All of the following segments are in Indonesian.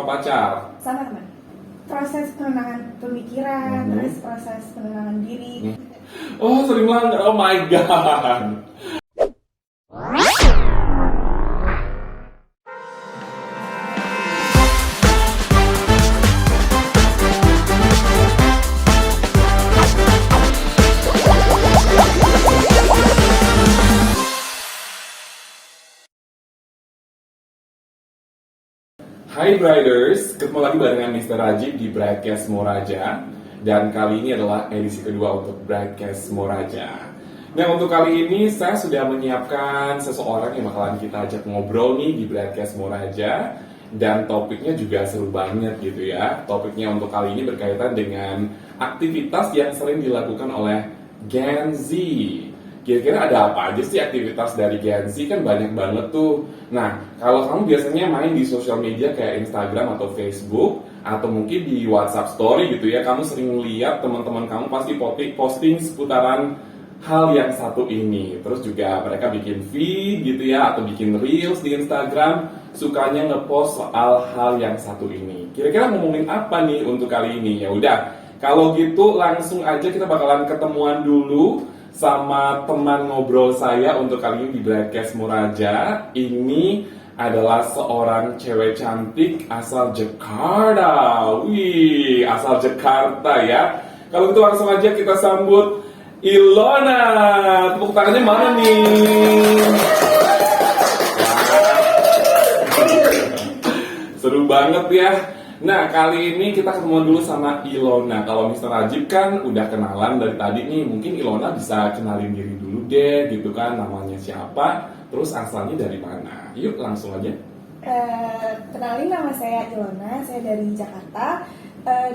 pacar? Sama teman. Proses penenangan pemikiran, terus proses penenangan diri. Oh, sering melanggar. Oh my god. Hai Briders, ketemu lagi barengan Mr. Rajib di Broadcast Moraja. Dan kali ini adalah edisi kedua untuk Broadcast Moraja. Nah, untuk kali ini saya sudah menyiapkan seseorang yang bakalan kita ajak ngobrol nih di Broadcast Moraja. Dan topiknya juga seru banget gitu ya. Topiknya untuk kali ini berkaitan dengan aktivitas yang sering dilakukan oleh Gen Z. Kira-kira ada apa aja sih aktivitas dari Gen Z? Kan banyak banget tuh. Nah, kalau kamu biasanya main di sosial media kayak Instagram atau Facebook, atau mungkin di WhatsApp Story gitu ya, kamu sering lihat teman-teman kamu pasti posting seputaran hal yang satu ini. Terus juga mereka bikin feed gitu ya, atau bikin reels di Instagram, sukanya ngepost soal hal yang satu ini. Kira-kira ngomongin apa nih untuk kali ini? Ya udah, kalau gitu langsung aja kita bakalan ketemuan dulu sama teman ngobrol saya untuk kali ini di Broadcast Moraja. Ini adalah seorang cewek cantik asal Jakarta. Wih, asal Jakarta ya. Kalau gitu langsung aja kita sambut Ilona. Tepuk tangannya mana nih? Seru banget ya. Nah, kali ini kita ketemuan dulu sama Ilona. Kalau Mr. Rajib kan udah kenalan dari tadi nih. Mungkin Ilona bisa kenalin diri dulu deh, gitu kan. Namanya siapa, terus asalnya dari mana. Yuk, langsung aja. Kenalin, nama saya Ilona, saya dari Jakarta.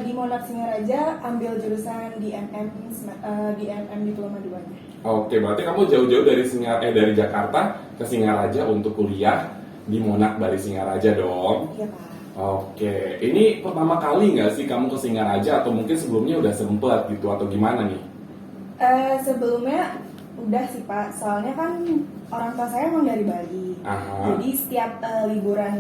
Di Monax Singaraja, ambil jurusan DMM Diploma 2-nya. Oke, berarti kamu jauh-jauh dari Jakarta ke Singaraja untuk kuliah di Monax Bali Singaraja dong. Iya, Pak. Oke, ini pertama kali nggak sih kamu ke Singaraja atau mungkin sebelumnya udah sempet gitu atau gimana nih? Sebelumnya udah sih, Pak, soalnya kan orang tua saya emang dari Bali. Aha. Jadi setiap liburan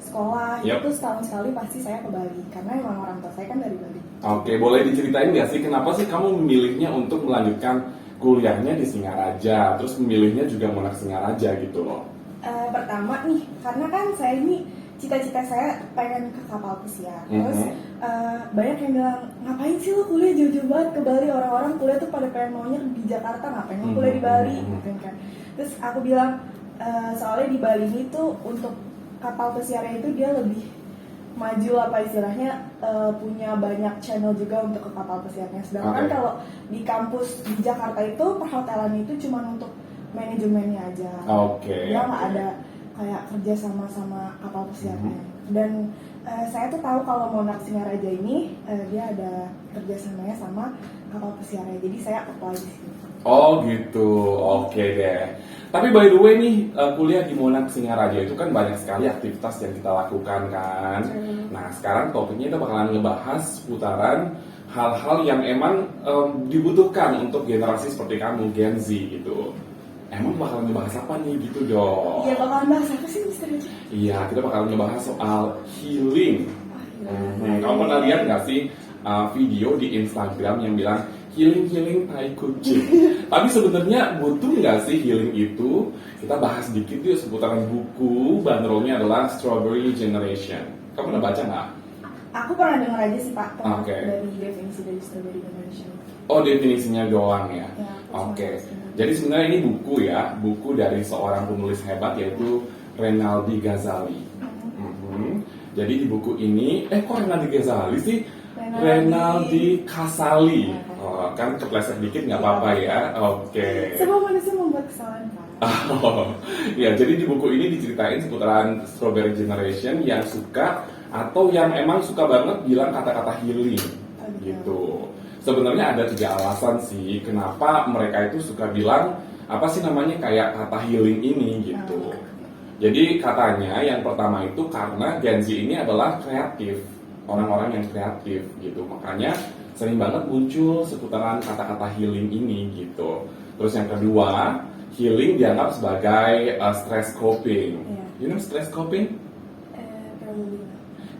sekolah Yap. itu setahun sekali pasti saya ke Bali, karena emang orang tua saya kan dari Bali. Oke, boleh diceritain nggak sih kenapa sih kamu memilihnya untuk melanjutkan kuliahnya di Singaraja, terus memilihnya juga Monax Singaraja gitu loh? Pertama nih, karena kan saya ini cita-cita saya pengen ke kapal pesiar. Terus banyak yang bilang, ngapain sih lo kuliah jauh-jauh banget ke Bali? Orang-orang kuliah tuh pada pengen maunya di Jakarta, ngapain lo kuliah di Bali? Gitu kan. Terus aku bilang, soalnya di Bali ini tuh untuk kapal pesiarnya itu dia lebih maju, apa istilahnya, punya banyak channel juga untuk ke kapal pesiarnya. Sedangkan kalau di kampus di Jakarta itu perhotelan itu cuma untuk manajemennya aja. Dia nggak ada kayak kerja sama kapal pesiarnya. Dan saya tuh tahu kalau Monax Singaraja ini dia ada kerjasamanya sama kapal pesiarnya. Jadi saya apply di sini. Oh gitu, oke deh. Tapi by the way nih, kuliah di Monax Singaraja itu kan banyak sekali aktivitas yang kita lakukan kan. Nah, sekarang topiknya kita bakalan ngebahas seputaran hal-hal yang emang dibutuhkan untuk generasi seperti kamu, Gen Z gitu. Emang bakalan ngebahas apa nih gitu dong? Iya, bakalan bahas apa sih, Mr. Rajib? Iya, kita bakalan ngebahas soal healing. Kamu pernah lihat nggak sih video di Instagram yang bilang healing tai kucing? Tapi sebenarnya butuh nggak sih healing itu? Kita bahas dikit yuk seputaran buku. Bandrolnya adalah Strawberry Generation. Kamu pernah baca nggak? Aku pernah dengar aja sih, Pak, Oke. dari definisi dari Strawberry Generation. Oh, definisinya doang ya? Ya, Oke. Jadi sebenarnya ini buku ya, buku dari seorang penulis hebat yaitu Renaldi Ghazali. Jadi di buku ini, kok Renaldi Ghazali sih? Renaldi Kasali. Oh, kan kepleset dikit nggak apa-apa ya. Oke. Semua manusia membuat kesalahan, Pak. Ya, jadi di buku ini diceritain seputaran Strawberry Generation yang suka atau yang emang suka banget bilang kata-kata healing gitu. Sebenarnya ada 3 alasan sih kenapa mereka itu suka bilang apa sih namanya kayak kata healing ini gitu. Jadi katanya yang pertama itu karena Gen Z ini adalah kreatif, orang-orang yang kreatif gitu. Makanya sering banget muncul seputaran kata-kata healing ini gitu. Terus yang kedua, healing dianggap sebagai stress coping. You know stress coping? Probably.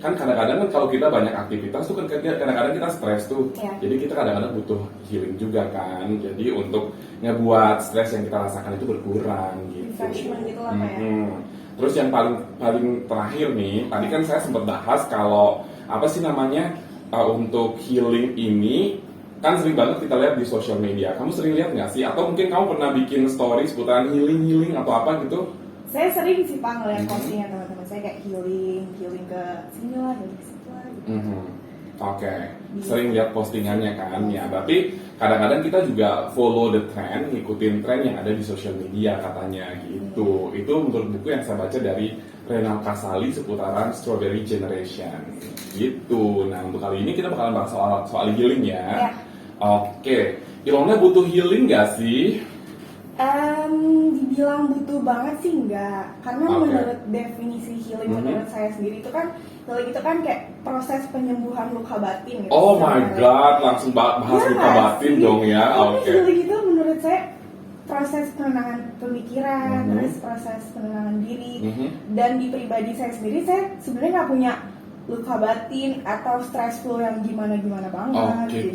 kan kadang-kadang kan kalau kita banyak aktivitas tuh kan kadang-kadang kita stres tuh. Iya. Jadi kita kadang-kadang butuh healing juga kan. Jadi untuk ngebuat stres yang kita rasakan itu berkurang gitu. Refreshment gitu lah Pak ya. Terus yang paling paling terakhir nih, tadi kan saya sempat bahas kalau apa sih namanya untuk healing ini kan sering banget kita lihat di sosial media. Kamu sering lihat nggak sih? Atau mungkin kamu pernah bikin story seputaran healing atau apa gitu? Saya sering sih Pak ngeliat postingan teman-teman saya kayak healing ke sini lah, healing ke situ lah gitu. Oke, sering lihat postingannya kan, ya. Berarti kadang-kadang kita juga follow the trend, ngikutin tren yang ada di sosial media katanya gitu. Itu menurut buku yang saya baca dari Renal Kasali seputaran Strawberry Generation gitu. Nah untuk kali ini kita bakalan bahas soal healing ya. Oke, Ilona butuh healing nggak sih? Dibilang butuh banget sih enggak, karena menurut definisi healing menurut saya sendiri itu kan healing itu kan kayak proses penyembuhan luka batin gitu. Oh my god, langsung bahas luka batin dong ya. Oke. Healing itu menurut saya proses penenangan pemikiran, terus proses penenangan diri, dan di pribadi saya sendiri saya sebenarnya nggak punya luka batin atau stressful yang gimana banget. Oke,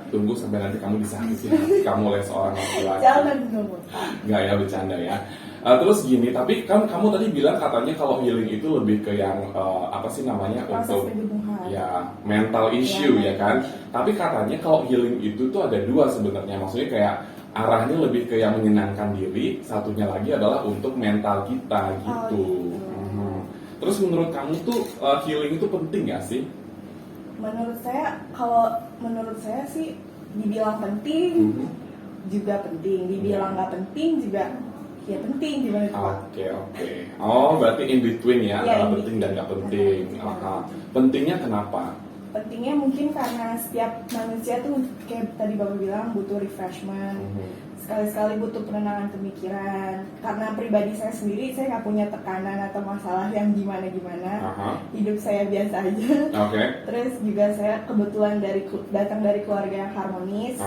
tunggu sampai nanti kamu disakiti hati kamu oleh seorang laki-laki. Jangan dulu. Nggak ya, bercanda ya. Terus gini, tapi kan kamu tadi bilang katanya kalau healing itu lebih ke yang apa sih namanya Proses untuk penyembuhan. ya mental issue ya kan. Tapi katanya kalau healing itu tuh ada dua sebenarnya, maksudnya kayak arahnya lebih ke yang menyenangkan diri, satunya lagi adalah untuk mental kita gitu. Terus menurut kamu tuh healing itu penting gak sih? Menurut saya, kalau menurut saya sih dibilang penting juga penting, dibilang nggak penting juga ya penting gimana itu Pak? Oke. Oh berarti in between ya, Ya, antara penting dan nggak penting. Pentingnya kenapa? Pentingnya mungkin karena setiap manusia tuh kayak tadi Bapak bilang butuh refreshment, sekali-sekali butuh penenangan pemikiran. Karena pribadi saya sendiri, saya nggak punya tekanan atau masalah yang gimana-gimana. Hidup saya biasa aja. Terus juga saya kebetulan datang dari keluarga yang harmonis.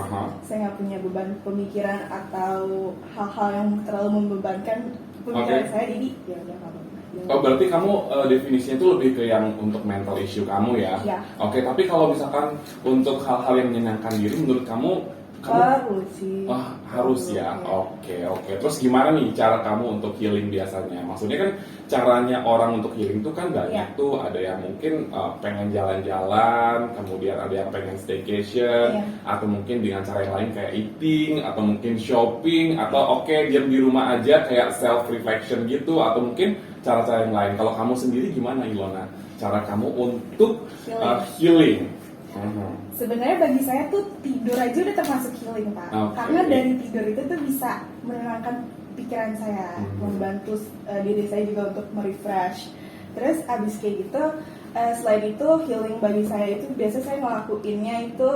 Saya nggak punya beban pemikiran atau hal-hal yang terlalu membebankan pemikiran saya. Jadi ya udah nggak apa-apa. Oh berarti kamu definisinya itu lebih ke yang untuk mental issue kamu ya? Ya. Oke, tapi kalau misalkan untuk hal-hal yang menyenangkan diri, menurut kamu harus sih. Harus ya. Oke. Terus gimana nih cara kamu untuk healing biasanya? Maksudnya kan caranya orang untuk healing tuh kan banyak tuh. Ada yang mungkin pengen jalan-jalan, kemudian ada yang pengen staycation, atau mungkin dengan cara yang lain kayak eating, atau mungkin shopping, atau diam di rumah aja kayak self reflection gitu, atau mungkin cara-cara yang lain. Kalau kamu sendiri gimana Ilona? Cara kamu untuk healing? Sebenarnya bagi saya tuh tidur aja udah termasuk healing Pak. Karena dari tidur itu tuh bisa menenangkan pikiran saya, membantu diri saya juga untuk merefresh. Terus abis kayak gitu, selain itu healing bagi saya itu biasa saya ngelakuinnya itu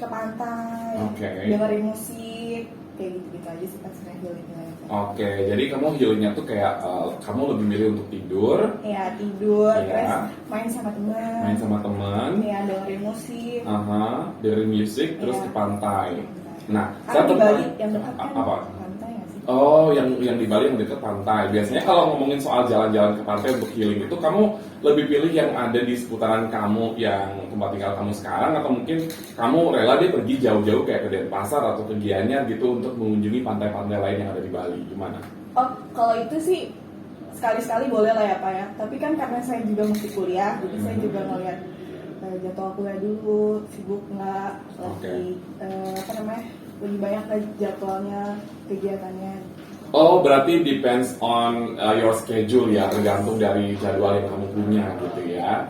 ke pantai, dengerin musik, kayak gitu-gitu aja sih pas healing-nya. Jadi kamu healingnya tuh kayak kamu lebih milih untuk tidur. Iya tidur, terus main sama teman. Iya dengerin musik. Dengerin musik, terus ke pantai. Nah, saya di Bali yang dekat kan pantai nggak sih? Oh, yang di Bali yang dekat pantai. Biasanya kalau ngomongin soal jalan-jalan ke pantai untuk healing itu, kamu lebih pilih yang ada di seputaran kamu yang tempat tinggal kamu sekarang, atau mungkin kamu rela dia pergi jauh-jauh kayak ke Denpasar atau ke Gianyar gitu untuk mengunjungi pantai-pantai lain yang ada di Bali? Gimana? Kalau itu sih sekali-sekali boleh lah ya Pak ya. Tapi kan karena saya juga mesti kuliah, jadi saya juga ngeliat jadwal kuliah dulu, sibuk nggak, lebih banyak jadwalnya, kegiatannya. Oh, berarti depends on your schedule ya, tergantung dari jadwal yang kamu punya gitu ya.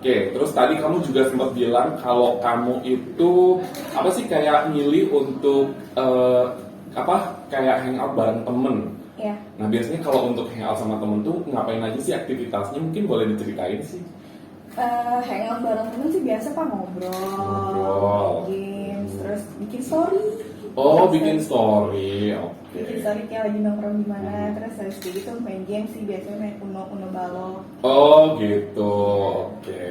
Terus tadi kamu juga sempat bilang kalau kamu itu apa sih kayak milih untuk kayak hangout bareng temen. Nah biasanya kalau untuk hangout sama temen tuh ngapain aja sih aktivitasnya? Mungkin boleh diceritain sih. Hangout bareng temen sih biasa Pak, ngobrol, games, terus bikin story. Bikin story, bikin story kayak lagi nongkrong di mana, terus habis kayak gitu main game sih, biasanya main Uno Balok.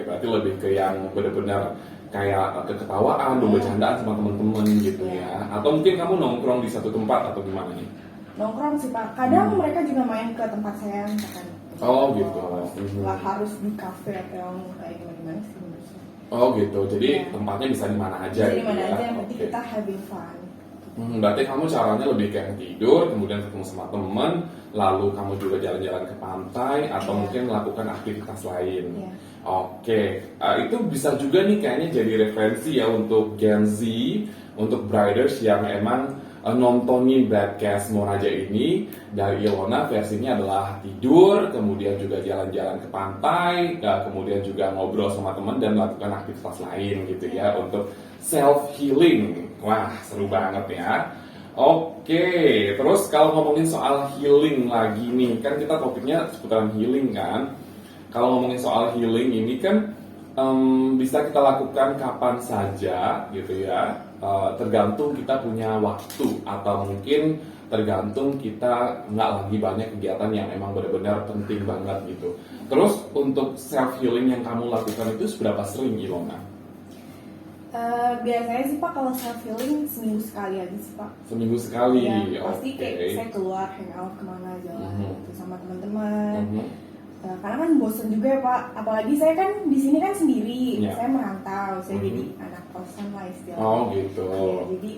Berarti lebih ke yang benar-benar kayak keketawaan, bercandaan sama teman-teman gitu ya. Atau mungkin kamu nongkrong di satu tempat atau gimana nih? Nongkrong sih Pak, kadang mereka juga main ke tempat saya misalkan Oh gitu. Nggak harus di kafe atau yang kayak gimana sih menurut saya. Oh gitu, jadi Iya. tempatnya bisa di mana aja Jadi gitu mana ya. aja yang penting Oke. kita having fun. Berarti kamu caranya lebih kayak tidur, kemudian ketemu sama teman, lalu kamu juga jalan-jalan ke pantai, atau Iya. mungkin melakukan aktivitas lain. Iya. Oke, itu bisa juga nih kayaknya jadi referensi ya untuk Gen Z, untuk Briders yang emang nontonin broadcast Moraja ini. Dari Ilona versinya adalah tidur, kemudian juga jalan-jalan ke pantai, kemudian juga ngobrol sama teman dan melakukan aktivitas lain gitu ya untuk self healing. Wah, seru banget ya. Oke, terus kalau ngomongin soal healing lagi nih, kan kita topiknya seputaran healing kan. Kalau ngomongin soal healing ini kan bisa kita lakukan kapan saja gitu ya. Tergantung kita punya waktu atau mungkin tergantung kita nggak lagi banyak kegiatan yang emang benar-benar penting banget gitu. Terus untuk self healing yang kamu lakukan itu seberapa sering, Ilona? Biasanya sih Pak kalau self healing seminggu sekali aja sih Pak. Seminggu sekali. Ya, pasti Oke. kayak saya keluar hangout kemana jalan Mhm. gitu sama teman-teman. Mhm. Karena kan bosen juga ya Pak. Apalagi saya kan di sini kan sendiri. Ya. Saya merantau. Saya Mhm. jadi anak kosan lah istilahnya. Oh gitu. Iya, jadi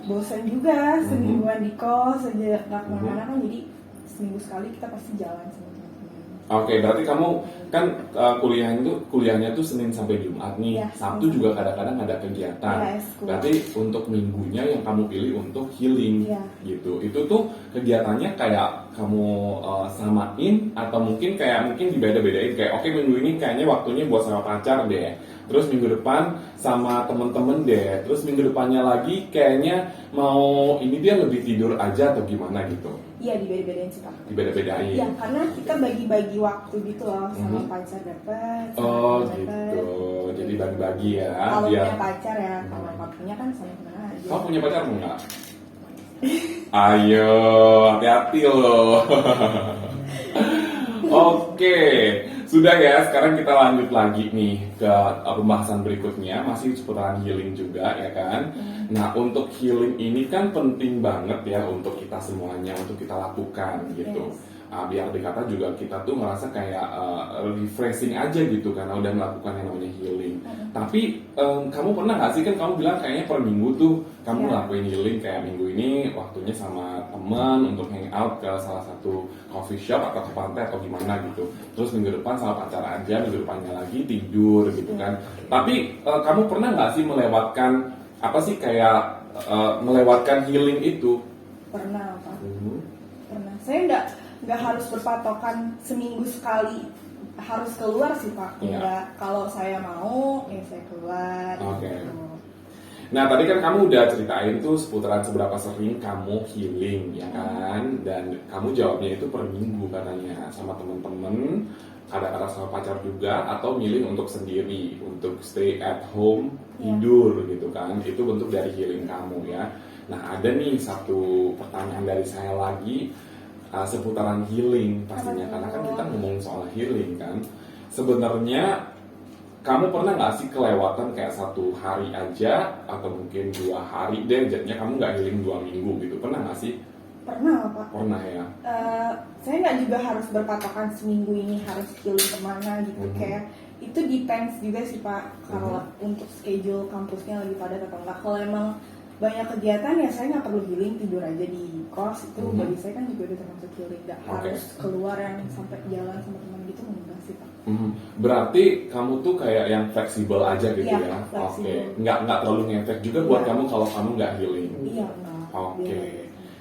bosen juga semingguan di kos aja nggak kemana-mana kan. Jadi seminggu sekali kita pasti jalan sama teman-teman. Oke, berarti kamu kan kuliahnya tuh Senin sampai Jumat nih. Iya, Sabtu Senin. juga kadang-kadang ada kegiatan. Iya, sekolah. Berarti untuk minggunya yang kamu pilih untuk healing Iya. gitu. Itu tuh kegiatannya kayak kamu samain atau mungkin dibeda-bedain kayak oke, minggu ini kayaknya waktunya buat sama pacar deh. Terus minggu depan sama temen-temen deh. Terus minggu depannya lagi kayaknya mau ini dia lebih tidur aja atau gimana gitu. Iya, dibeda-bedain sih Pak. Dibeda-bedain. Iya, karena kita bagi-bagi waktu gitu loh, sama Mhm. pacar dapat. Oh gitu, jadi bagi-bagi ya. Kalau Biar punya pacar ya, kalau nggak punya kan sama teman aja. kamu punya pacar enggak? Ayo, hati-hati loh. Oke, sudah ya. Sekarang kita lanjut lagi nih ke pembahasan berikutnya, masih seputaran healing juga ya kan. Nah, untuk healing ini kan penting banget ya untuk kita semuanya, untuk kita lakukan gitu. Biar dikata juga kita tuh ngerasa kayak refreshing aja gitu karena udah melakukan yang namanya healing. Tapi kamu pernah nggak sih, kan kamu bilang kayaknya per minggu tuh kamu Iya. ngelakuin healing, kayak minggu ini waktunya sama teman untuk hangout ke salah satu coffee shop atau ke pantai atau gimana gitu. Terus minggu depan sama pacar aja, minggu depannya lagi tidur gitu kan. Tapi kamu pernah nggak sih melewatkan apa sih kayak melewatkan healing itu? Pernah Pak, pernah. Saya nggak harus berpatokan seminggu sekali harus keluar sih Pak. Iya. Nggak, kalau saya mau ya saya keluar. Oke. Gitu. Nah, tadi kan kamu udah ceritain tuh seputaran seberapa sering kamu healing, ya kan? Dan kamu jawabnya itu per minggu katanya, sama temen-temen, kadang-kadang sama pacar juga, atau milih untuk sendiri, untuk stay at home, tidur gitu kan. Itu bentuk dari healing kamu ya. Nah, ada nih satu pertanyaan dari saya lagi, seputaran healing pastinya, karena kan kita ngomongin soal healing kan. Sebenarnya kamu pernah nggak sih kelewatan kayak 1 hari aja atau mungkin 2 hari deh, jadinya kamu nggak healing 2 minggu gitu, pernah nggak sih? Pernah Pak. Pernah ya. Saya nggak juga harus berpatokan seminggu ini harus healing kemana gitu. Kayak itu depends juga sih Pak. Kalau untuk schedule kampusnya lagi padat atau enggak. Kalau emang banyak kegiatan ya saya nggak perlu healing, tidur aja di kos. Itu bagi saya kan juga udah termasuk healing. Nggak harus keluar yang sampai jalan sama teman gitu, enggak sih Pak. Berarti kamu tuh kayak yang fleksibel aja gitu Iya, ya. fleksibel. Oke, nggak terlalu ngefek juga buat Iya. kamu kalau kamu nggak healing. Iya enggak. Oke.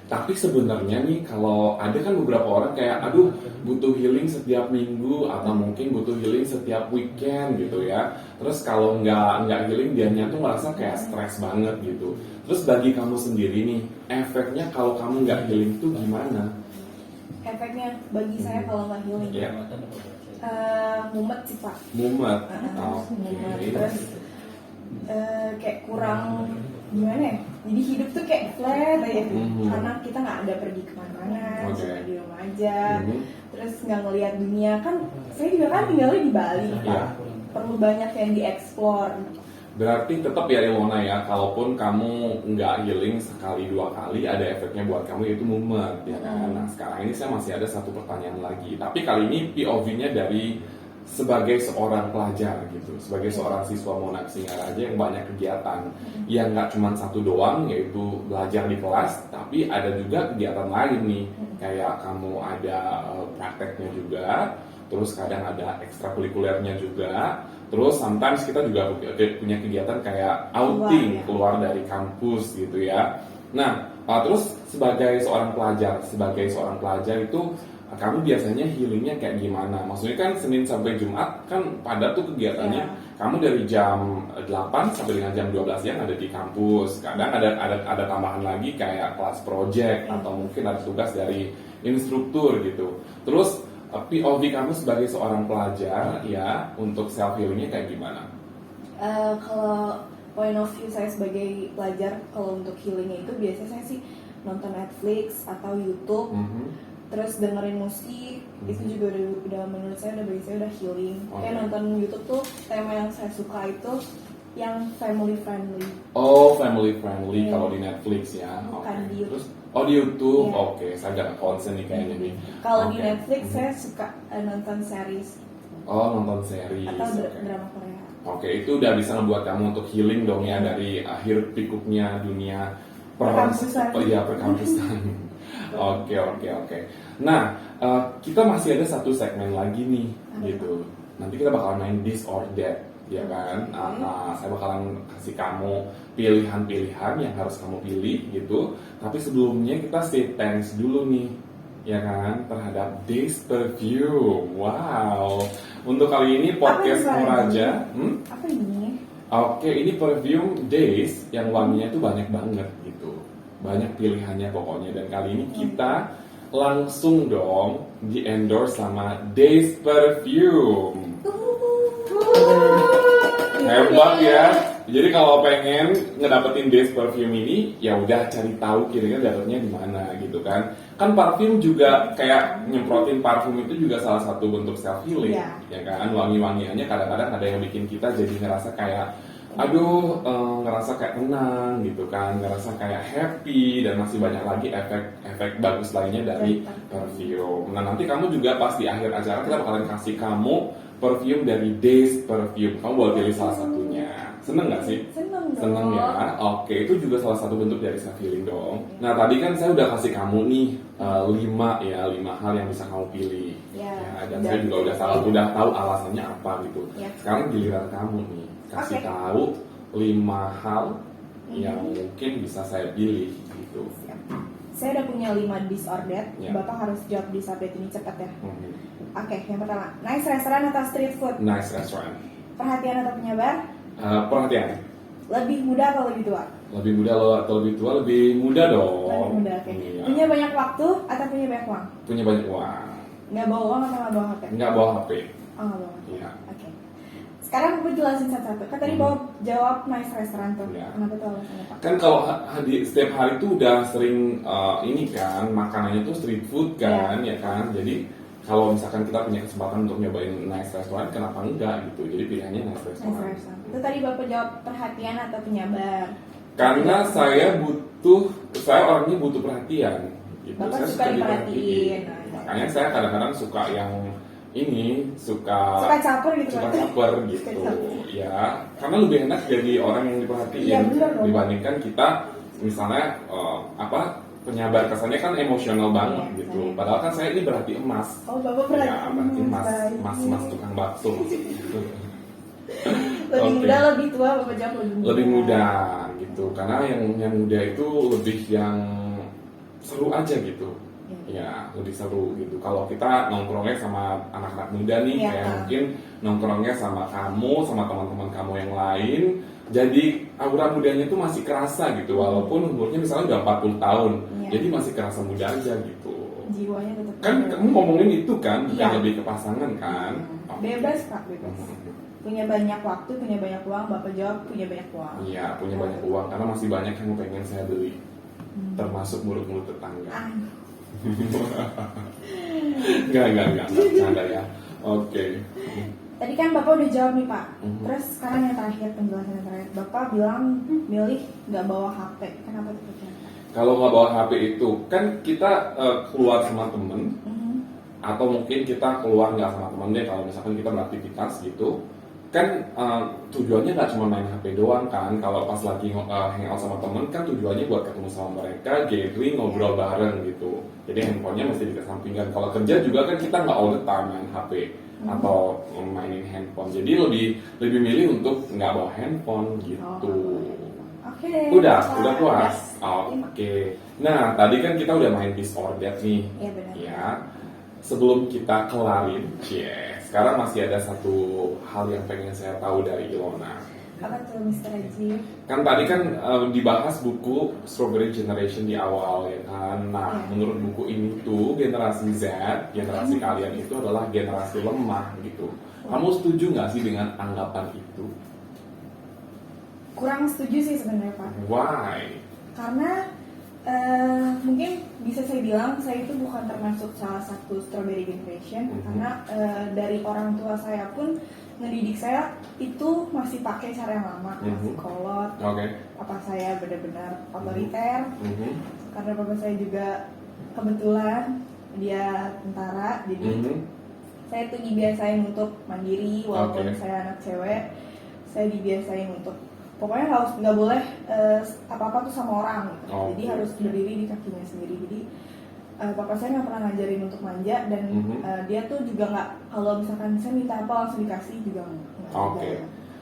Tapi sebenarnya nih, kalau ada kan beberapa orang kayak aduh butuh healing setiap minggu atau mungkin butuh healing setiap weekend gitu ya. Terus kalau nggak healing, dianya tuh merasa kayak stres banget gitu. Terus bagi kamu sendiri nih, efeknya kalau kamu nggak healing tuh gimana? Efeknya bagi saya kalau nggak healing, Ya, mumet sih Pak. mumet. Mumet. Oke. Terus kayak kurang gimana ya? Jadi hidup tuh kayak flat aja karena kita nggak ada pergi kemana-mana, Oke. cuma di rumah aja. Mhm. Terus nggak ngelihat dunia kan. Saya juga kan tinggalnya di Bali, Pak. Iya. Perlu banyak yang dieksplor. Berarti tetap ya Ilona ya, kalaupun kamu nggak healing sekali dua kali, ada efeknya buat kamu yaitu mumet, ya kan? Nah sekarang ini saya masih ada satu pertanyaan lagi, tapi kali ini POV-nya dari sebagai seorang pelajar gitu, sebagai seorang siswa Monax Singaraja yang banyak kegiatan, yang nggak cuma satu doang yaitu belajar di kelas, tapi ada juga kegiatan lain nih, kayak kamu ada prakteknya juga, terus kadang ada ekstrakurikulernya juga. Terus sometimes kita juga punya kegiatan kayak outing, keluar dari kampus gitu ya. Nah, terus sebagai seorang pelajar itu kamu biasanya healingnya kayak gimana? Maksudnya kan Senin sampai Jumat kan padat tuh kegiatannya. Kamu dari jam 8 sampai dengan jam 12 siang ada di kampus. Kadang ada tambahan lagi kayak kelas project atau mungkin ada tugas dari instruktur gitu. Terus POV kamu sebagai seorang pelajar ya untuk self healingnya kayak gimana? Kalau point of view saya sebagai pelajar, kalau untuk healingnya itu biasanya saya sih nonton Netflix atau YouTube, terus dengerin musik, itu juga udah menurut saya bagi saya udah healing. Kayak nonton YouTube tuh tema yang saya suka itu yang family friendly. Oh, family friendly kalau di Netflix ya. Bukan di YouTube. Terus di YouTube, oke, saya agak concern nih kayaknya nih. Kalau di Netflix saya suka nonton series. Oh, nonton series. Atau drama Korea. Oke, itu udah bisa ngebuat kamu untuk healing dong ya dari akhir pikuknya dunia perkampusan. Oke. Nah, kita masih ada satu segmen lagi nih, gitu. Nanti kita bakalan main this or that, ya kan? Saya bakalan kasih kamu pilihan-pilihan yang harus kamu pilih, gitu. Tapi sebelumnya kita say thanks dulu nih, ya kan? Terhadap Days Perfume. Wow. Untuk kali ini podcast Moraja. Apa ini? Oke, ini perfume Days yang wanginya itu banyak banget gitu. Banyak pilihannya pokoknya, dan kali ini kita langsung dong di endorse sama Days Perfume. Hebat ya. Jadi kalau pengen ngedapetin Days Perfume ini, ya udah cari tahu kira-kira dapetnya di mana gitu kan. Kan parfum juga kayak nyemprotin parfum itu juga salah satu bentuk self healing, ya kan. Wangi-wangiannya kadang-kadang ada yang bikin kita jadi ngerasa kayak ngerasa kayak tenang gitu kan, ngerasa kayak happy, dan masih banyak lagi efek bagus lainnya dari perfume. Nah nanti kamu juga pas di akhir acara kita bakalan kasih kamu perfume dari Days Perfume. Kamu boleh pilih salah satunya. Seneng nggak sih? Seneng ya. Oke, itu juga salah satu bentuk dari self healing dong. Nah tadi kan saya udah kasih kamu nih 5 hal yang bisa kamu pilih. Dan saya juga udah tahu alasannya apa gitu. Sekarang giliran kamu nih, kasih tahu 5 hal yang mungkin bisa saya pilih gitu. Saya udah punya 5 disorder. Bapak harus jawab disorder ini cepat ya. Oke, yang pertama, nice restaurant atau street food? Nice restaurant. Perhatian atau penyabar? Perhatian. Lebih muda atau lebih tua? Lebih muda atau lebih tua? Lebih muda dong. Lebih muda, oke. Punya banyak waktu atau punya banyak uang? Punya banyak uang. Nggak bawa uang atau nggak bawa HP? Nggak bawa HP. Oh, nggak bawa HP. Iya. Oke. Sekarang gue jelasin satu-satu. Kan tadi bawa jawab nice restaurant tuh. Kenapa tuh alasannya, Pak? Kan kalau setiap hari tuh udah sering ini kan, makanannya tuh street food kan, ya kan. Jadi kalau misalkan kita punya kesempatan untuk nyobain nice restaurant, kenapa enggak gitu? Jadi pilihannya nice restaurant. Itu tadi Bapak jawab perhatian atau penyabar? Karena saya orangnya butuh perhatian. Gitu. Bapak saya suka diperhatiin. Makanya saya kadang-kadang suka yang suka caper gitu. Suka caper gitu. Ya, karena lebih enak jadi orang yang diperhatiin dibandingkan kita misalnya penyabar, kesannya kan emosional banget gitu. Padahal kan saya ini berarti emas. Oh, Bapak berarti. Ya, berarti emas tukang bakso gitu. Lebih muda, lebih tua, Bapak jawab lebih muda gitu. Karena yang muda itu lebih yang seru aja gitu. Ya, lebih seru gitu. Kalau kita nongkrongnya sama anak-anak muda nih, kayak mungkin nongkrongnya sama kamu, sama teman-teman kamu yang lain, jadi aura mudanya tuh masih kerasa gitu, walaupun umurnya misalnya udah 40 tahun, jadi masih kerasa muda aja gitu. Jiwanya tetap. Kan kamu ngomongin itu kan, bukan lebih ke pasangan kan? Bebas Kak, bebas. Punya banyak waktu, punya banyak uang, Bapak jawab punya banyak uang. Iya, punya banyak uang, karena masih banyak yang pengen saya beli, termasuk mulut-mulut tetangga. Enggak, canda ya. Oke. Tadi kan Bapak udah jawab nih Pak. Mhm. Terus sekarang yang terakhir, penjelasan yang terakhir. Bapak bilang milih nggak bawa HP. Kenapa itu Pak? Kalau nggak bawa HP itu, kan kita keluar sama temen, Mhm. atau mungkin kita keluar nggak sama temen deh, kalau misalkan kita beraktivitas gitu, kan tujuannya nggak cuma main HP doang kan. Kalau pas lagi hangout sama temen kan tujuannya buat ketemu sama mereka, gathering, ngobrol bareng gitu. Jadi handphonenya mesti dikesampingkan. Kalau kerja juga kan kita nggak all the time main HP atau mainin handphone. Jadi lebih milih untuk nggak bawa handphone gitu. Oke. Udah Pak. puas. Udah. Oke. Nah, tadi kan kita udah main this or that nih. Iya benar. Ya. Sebelum kita kelarin, sekarang masih ada satu hal yang pengen saya tahu dari Ilona. Apa tuh Mr. Haji? Kan tadi kan dibahas buku Strawberry Generation di awal ya kan. Nah, menurut buku ini tuh generasi Z, generasi kalian itu adalah generasi lemah gitu. Kamu setuju nggak sih dengan anggapan itu? Kurang setuju sih sebenarnya Pak. Why? Karena mungkin bisa saya bilang saya itu bukan termasuk salah satu strawberry generation karena dari orang tua saya pun ngedidik saya itu masih pakai cara yang lama, masih kolot. Papa saya benar-benar otoriter karena papa saya juga kebetulan dia tentara, jadi saya tuh dibiasain untuk mandiri walaupun saya anak cewek, saya dibiasain untuk pokoknya nggak boleh apa-apa tuh sama orang gitu. Jadi harus berdiri di kakinya sendiri. Jadi papa saya nggak pernah ngajarin untuk manja dan dia tuh juga nggak, kalau misalkan saya minta apa langsung dikasih juga nggak.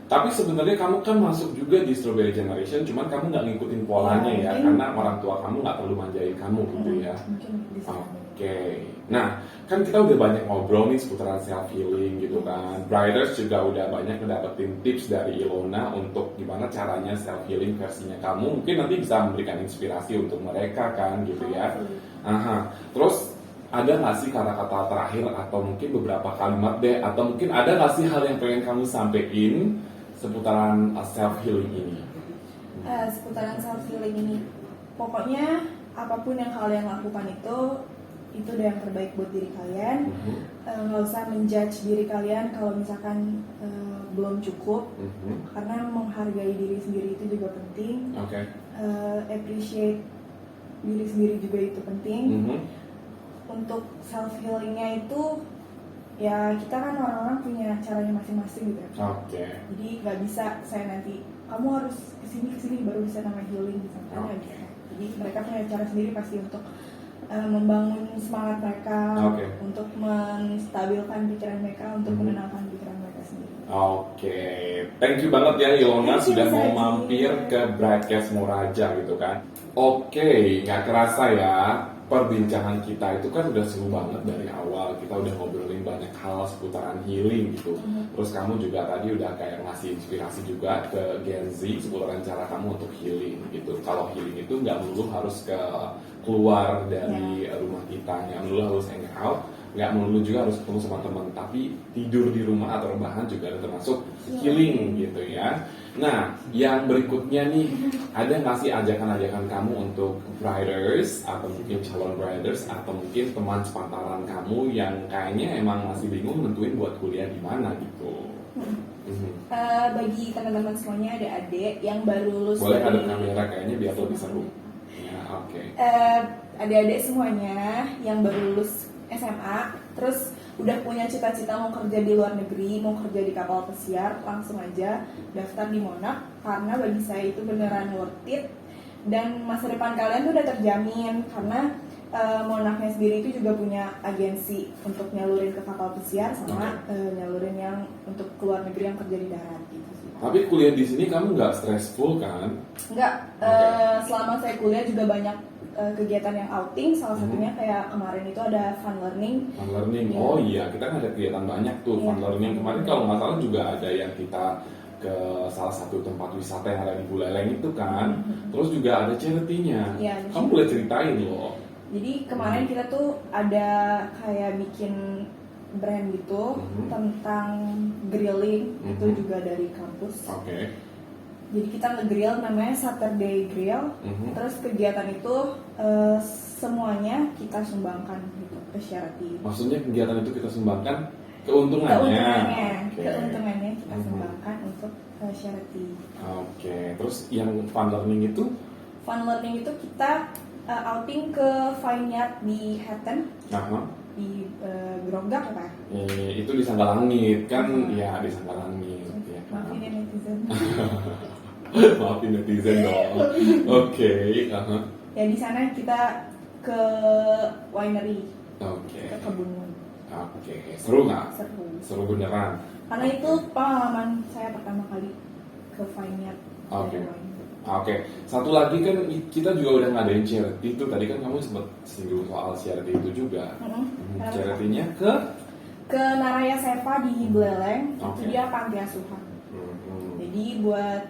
Tapi sebenarnya kamu kan masuk juga di Strawberry Generation, cuman kamu nggak ngikutin polanya ya, karena orang tua kamu nggak perlu manjain kamu gitu ya. Nah, kan kita udah banyak ngobrol nih seputaran self healing gitu kan. Briders juga udah banyak ngedapetin tips dari Ilona untuk gimana caranya self healing versinya kamu. Mungkin nanti bisa memberikan inspirasi untuk mereka kan gitu ya. Terus ada nggak sih kata-kata terakhir atau mungkin beberapa kalimat deh, atau mungkin ada nggak sih hal yang pengen kamu sampaikan seputaran self healing ini? Seputaran self healing ini, pokoknya apapun yang kalian lakukan itu udah yang terbaik buat diri kalian. Nggak usah menjudge diri kalian kalau misalkan belum cukup, karena menghargai diri sendiri itu juga penting. Appreciate diri sendiri juga itu penting. Untuk self healingnya itu ya kita kan orang-orang punya caranya masing-masing gitu ya. Jadi nggak bisa saya nanti kamu harus kesini baru bisa namanya healing gitu kan. Jadi mereka punya cara sendiri pasti untuk membangun semangat mereka, untuk menstabilkan pikiran mereka, untuk menenangkan pikiran mereka sendiri. Thank you banget ya Ilona sudah mau mampir ke Broadcast Moraja gitu kan. Nggak kerasa ya, perbincangan kita itu kan udah seru banget dari awal. Kita udah ngobrolin banyak hal seputaran healing gitu. Terus kamu juga tadi udah kayak ngasih inspirasi juga ke Gen Z seputaran cara kamu untuk healing gitu. Kalau healing itu nggak melulu harus keluar dari rumah kita, nggak melulu harus hang out, nggak melulu juga harus ketemu sama teman, tapi tidur di rumah atau rebahan juga termasuk healing gitu ya. Nah, yang berikutnya nih, ada nggak sih ajakan-ajakan kamu untuk briders atau mungkin calon briders atau mungkin teman sepantaran kamu yang kayaknya emang masih bingung nentuin buat kuliah di mana gitu? Bagi teman-teman semuanya, ada adik yang baru lulus. Boleh ada kamera kayaknya biar lebih seru. Adik-adik semuanya yang baru lulus SMA, terus udah punya cita-cita mau kerja di luar negeri, mau kerja di kapal pesiar, langsung aja daftar di Monarch karena bagi saya itu beneran worth it dan masa depan kalian tuh udah terjamin karena Monarchnya sendiri itu juga punya agensi untuk nyalurin ke kapal pesiar sama nyalurin yang untuk keluar negeri yang kerja di darat gitu sih. Tapi kuliah di sini kamu nggak stressful kan? Nggak, selama saya kuliah juga banyak kegiatan yang outing, salah satunya kayak kemarin itu ada fun learning. Oh iya, kita kan ada kegiatan banyak tuh fun learning. Kemarin kalau nggak salah juga ada yang kita ke salah satu tempat wisata yang ada di Buleleng itu kan. Terus juga ada charity-nya. Kamu boleh ceritain loh. Jadi kemarin kita tuh ada kayak bikin brand gitu tentang grilling, itu juga dari kampus. Jadi kita nge-grill namanya Saturday Grill. Terus kegiatan itu semuanya kita sumbangkan gitu ke charity. Maksudnya kegiatan itu kita sumbangkan? keuntungannya. Oke. Keuntungannya kita sumbangkan untuk charity. Oke, terus yang fun learning itu? Fun learning itu kita outing ke vineyard di Hatton, di Grogak apa? Itu di Sanggalangit kan? Ya di Sanggalangit. Ya. Maafin ya netizen. Maafin netizen dong. Oke. Ya di sana kita ke winery, Oke. ke kebun. Oke, seru nggak? Seru. Seru beneran. Karena itu pengalaman saya pertama kali ke vineyard. Oke. dari wine. Oke, satu lagi kan kita juga udah ngadain charity itu tadi kan kamu sempat singgung soal charity itu juga. Charity-nya ke Naraya Seva di Buleleng, Oke. itu dia panti asuhan. Jadi buat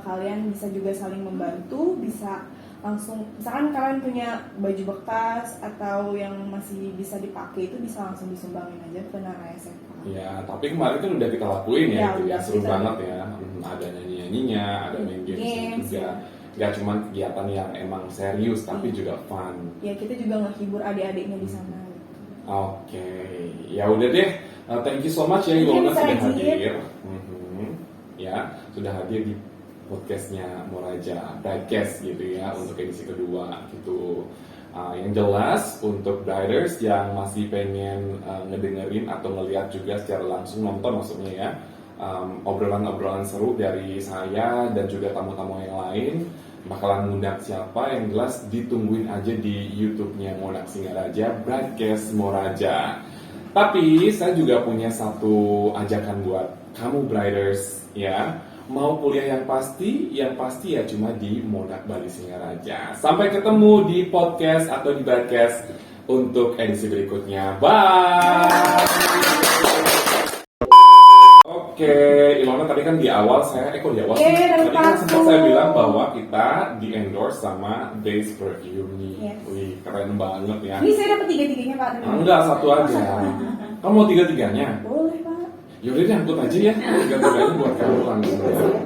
kalian bisa juga saling membantu, bisa langsung, misalkan kalian punya baju bekas atau yang masih bisa dipakai itu bisa langsung disumbangin aja ke Naraya Seva. Ya, tapi kemarin kan udah kita lakuin ya, itu ya udah, seru kita- banget ya. Ada nyanyi-nyanyinya, ada main games juga. Gak cuma kegiatan yang emang serius, tapi juga fun. Ya kita juga ngehibur adik-adiknya di sana. Oke, ya udah deh. Thank you so much ya Ilona Bisa sudah izin. hadir. Ya, sudah hadir di podcastnya Moraja, Brightcast gitu ya untuk edisi kedua gitu. Yang jelas untuk Briders yang masih pengen ngedengerin atau ngeliat juga secara langsung nonton maksudnya ya obrolan-obrolan seru dari saya dan juga tamu-tamu yang lain bakalan ngundang siapa yang jelas ditungguin aja di YouTube-nya Monak Singaraja Brightcast Moraja. Tapi saya juga punya satu ajakan buat kamu Briders ya. Mau kuliah yang pasti ya cuma di Monak Bali Singaraja. Sampai ketemu di podcast atau di broadcast untuk edisi berikutnya. Bye. Oke, Ilona tadi kan di awal saya, kok di awal sih? Dari Tadi kan sempat parfum. saya bilang bahwa kita di endorse sama Base Perfume nih. Yes. Wih, keren banget ya. Ini saya dapat tiga-tiganya Pak. Enggak, satu aja. satu aja. Kamu mau tiga-tiganya? Boleh Pak. Yaudah deh, angkut aja ya. Tiga-tiganya buat kamu langsung ya.